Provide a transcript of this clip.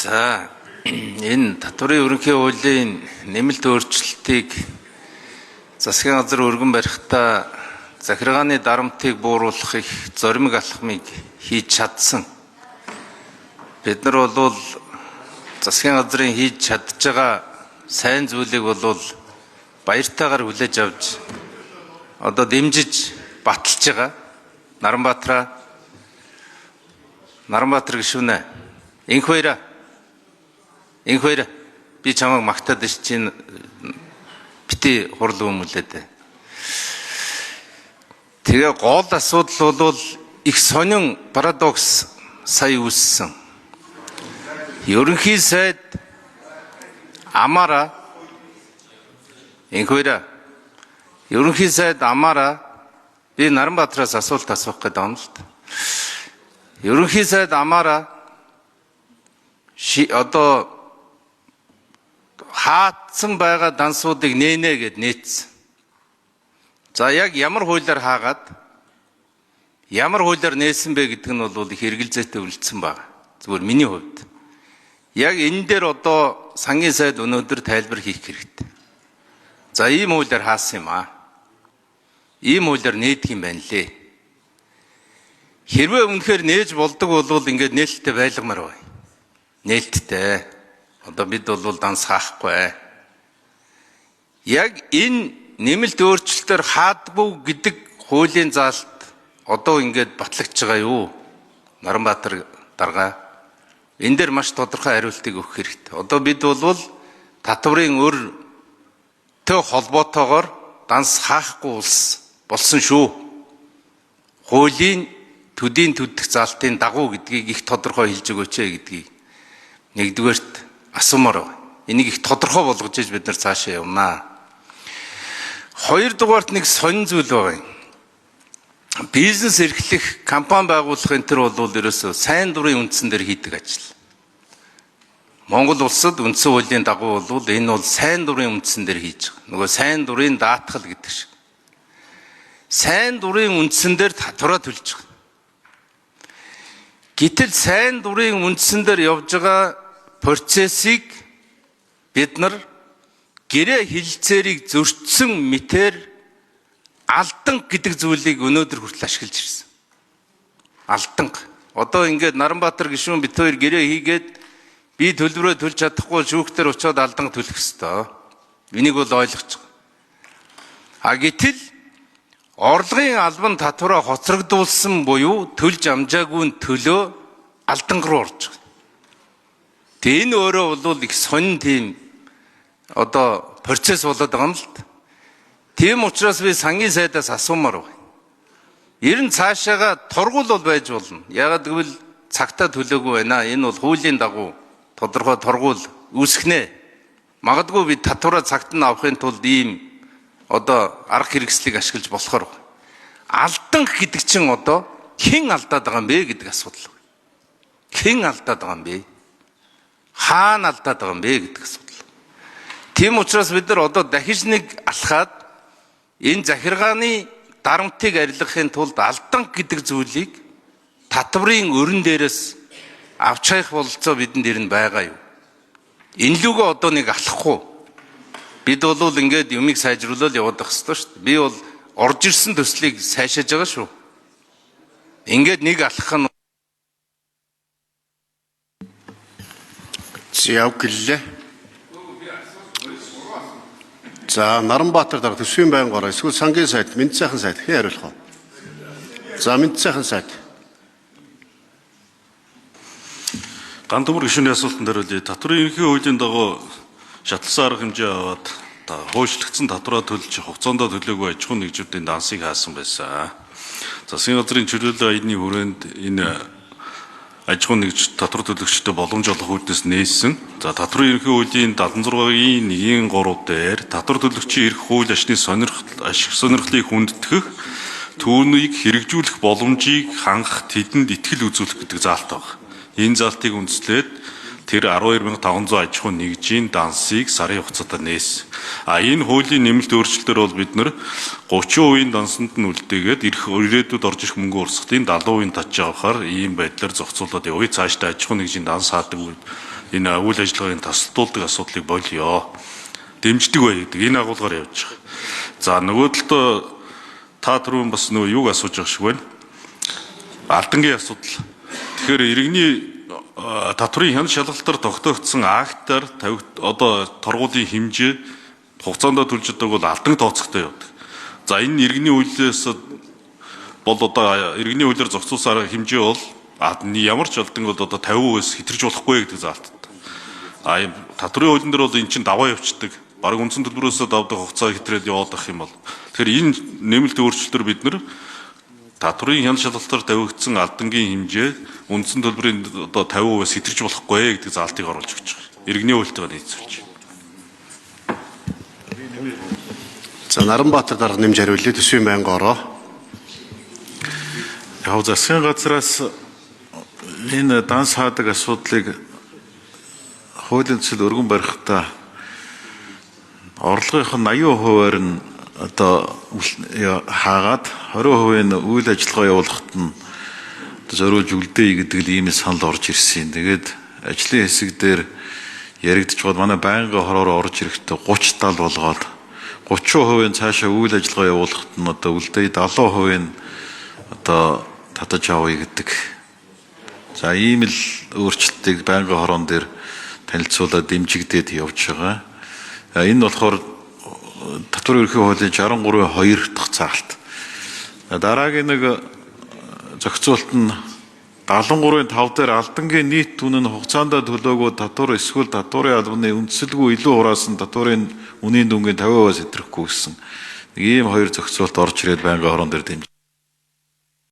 За энэ татварын ерөнхий хуулийн нэмэлт өөрчлөлтийг засгийн газар өргөн барихтаа захиргааны дарамтыг бууруулах их зоримог алхмыг хийж чадсан. Бид нар бол засгийн газрын хийж чадж байгаа сайн зүйлийг бол баяртайгаар хүлээж авч одоо дэмжиж баталж байгаа. Наранбаатар гишүүнэ. Инх баяра би чамайг магтаад чинь бити хурл өмүүлээд. Тэгээ гол асуудал бол их сонин парадокс сая үүссэн. Ерөнхий сайд амаараа ерөнхий сайд амаараа би Наранбаатараас асуулт асуух гэдэг юм л да. Ерөнхий сайд амаараа одоо хаацсан байгаа дансуудыг нeenэ гэд нээсэн. За яг ямар хуулиар хаагаад ямар хуулиар нээсэн бэ гэдэг нь бол их эргэлзээтэй үлдсэн байна. Зүгээр миний хувьд. Яг энэ дээр одоо сангийн сайд өнөөдөр тайлбар хийх хэрэгтэй. За ийм хуулиар хаасан юм аа. Ийм хуулиар нээдэг юм байна лээ. Хэрвээ үнэхээр нээж болдог бол ингээд нээлттэй байлгамаар бай. Нээлттэй. Одоо бид бол данс хаахгүй. Яг энэ нэмэлт өөрчлөлтөөр хаадгүй гэдэг хуулийн заалт одоо ингээд батлагдж байгаа юу? Наранбаатар дарга. Энэ дээр маш тодорхой хариултыг өгөх хэрэгтэй. Одоо бид бол татварын өртөө холбоотойгоор данс хаахгүй улс болсон шүү. Хуулийн төдийн төдөх заалтын дагуу гэдгийг их тодорхой хэлж өгөөч гэдгийг нэгдүгээрт асуумаар байна. Энийг их тодорхой болгож иж бид нар цаашаа явнаа. Хоёрдугаарт нэг сонин зүйл байгаа юм. Бизнес эрхлэх, компани байгуулах энэ төр бол ерөөсөө сайн дурын үндсэн дээр хийдэг ажил. Монгол улсад үндсэн хуулийн дагуу бол энэ бол сайн дурын үндсэн дээр хийж байгаа. Нөгөө сайн дурын даатгал гэдэг шиг. Сайн дурын үндсэн дээр татвараа төлж байгаа. Гэтэл сайн дурын үндсэн дээр явж байгаа процессыг бид нар гэрээ хилцээрийг зөрчсөн мэтэр алданг гэдэг зүйлийг өнөөдөр хүртэл ашиглаж ирсэн. Алданг. Одоо ингээд Наранбаатар гишүүн бит хоёр гэрээ хийгээд би төлбөрөө төлж чадахгүй шүүхтэр очиод алданг төлөх ёстой. Энийг бол ойлгож байгаа. Гэтэл орлогын албан татвараа хоцрогдуулсан буюу төлж амжаагүй төлөө алданг руу орж байгаа. Тэгээ энэ өөрөө бол их сонин тийм одоо процесс болоод байгаа юм л да. Тийм учраас би сангийн сайдаас асуумаар байна. Ер нь цаашаага торгуул бол байж болно. Яагаад гэвэл цагтаа төлөөгүй байна. Энэ бол хуулийн дагуу тодорхой торгуул үүсгэнэ. Магадгүй би татвараа цагт нь авахын тулд ийм одоо арга хэрэгслийг ашиглаж болохоор байна. Алданг гэдэг чинь одоо хэн алдаад байгаа юм бэ гэдэг асуудал. Хэн алдаад байгаа юм бэ? Хаана алдаад байгаа юм бэ гэдэг асуудал. Тийм учраас бид нар одоо дахиж нэг алхаад энэ захиргааны дарамтыг арилгахын тулд алданг гэдэг зүйлийг татварын өрн дээрээс авч хайх бололцоо бидэнд ирнэ байгаа юу? Энэ лүгөө одоо нэг алахгүй. Бид бол ингээд юмыг сайжруулаад яваад байх ёстой шүү дээ. Би бол орж ирсэн төслийг сайшааж байгаа шүү. Ингээд нэг алхах нь Зявглээ. За Наранбаатар дарга төсвийн байнгаараа эсвэл сангийн сайд, мэд сайхан сайд хэн хариулах вэ? За мэд сайхан сайд. Гандүмөр гишүүний асуултан дээр үл татварын ерөнхий хуулийн дагуу шатлсан арга хэмжээ аваад хөөшлөгдсөн татвараа төлж хугацаанд төлөөгүй аж ахуйн нэгжүүдийн дансыг хаасан байсан. Засгийн газрын чөлөөлөл аяны хүрээнд энэ аж ахуйн нэгж татвар төлөгчдөд боломж олох үүднээс нээсэн. За татварын ерөнхий хуулийн 76-ийн 1-3 дээр татвар төлөгчийн эрх хууль ашны ашиг сонирхлыг хүндэтгэх, түүнийг хэрэгжүүлэх боломжийг хангах, тэдэнд итгэл үзүүлэх гэдэг заалт байна. Энэ заалтыг үндэслээд тэр 12,500 аж ахуйн нэгжийн дансыг сарын хугацаатаар нээсэн. Энэ хуулийн нэмэлт өөрчлөлтөөр бол бид нар 30% дансанд нь үлдээгээд ирээдүйд орж ирэх мөнгө урсгалтын 70% татж авахаар ийм байдлаар зохицуулаад явъя. Цаашдаа аж ахуйн нэгжийн данс хаадаг энэ үйл ажиллагааг тасалдуулдаг асуудлыг болёо. Дэмждэг бай гэдэг энэ агуулгаар явж байгаа. За нөгөө талдаа та түрүүн бас нөгөө юуг асууж байгаа шиг байна. Алдангийн асуудал. Тэгэхээр иргэний татврын хяналт шалгалтаар тогтоогдсон актаар одоо торгуулийн хэмжээ хугацаанд төлж өгдөг бол алдан тооцогтой явдаг. За энэ иргэний үйлээс бол одоо иргэний үйлээр зохицуулсан хэмжээ бол ямар ч алдан бол одоо 50%-аас хэтэрж болохгүй гэдэг заалттай. Татврын хуулийн дээр бол эн чинь даваа явцдаг. Бараг үндсэн төлбөрөөсөө давдаг хугацаа хэтрээд яваад ах юм бол. Тэгэхээр энэ нэмэлт өөрчлөлтөөр бид нар татврын хяналт шалгалтаар тавигдсан алдангийн хэмжээ үндсэн төлбөрийн одоо 50%-аас хэтэрж болохгүй гэдэг заалтыг оруулж өгч байгаа. Иргэний үйлтэйгээ нийцүүлж. За Наранбаатар дарга нэмж хариулъя. Төсвийн байнга ороо. Яг засгийн газраас энэ данс хаадаг асуудлыг хуулийн төсөл өргөн барихтаа орлогынх нь 80%-аар нь одоо хаагаад 20% нь үйл ажиллагаа явуулахад нь зориулж үлдээе гэдэг л ийм санал орж ирсэн. Тэгээд ажлын хэсэг дээр яригдж байгаа манай байнгын хороор орж ирэхдээ 30-70 болгоод 30% нь цаашаа үйл ажиллагаа явуулахад нь одоо үлдээе 70% нь одоо татаж авъя гэдэг. За ийм л өөрчлөлтийг байнгын хорон дээр танилцуулаад дэмжигдээд явж байгаа. Энэ болохоор татвар ерхий хуулийн 63(2) дахь заалт. Дараагийн нэг зохицуулт нь 73.5 дээр алдангийн нийт түн нь хугацаанд төлөөгөө татвар эсвэл татварын албаны үндсэлгүй илүү хураасан татварын үнийн дүнгийн 50%-аас хэтрэхгүй гэсэн. Ийм хоёр зохицуулт орж ирээд байнгын хорон дээр дэмжиж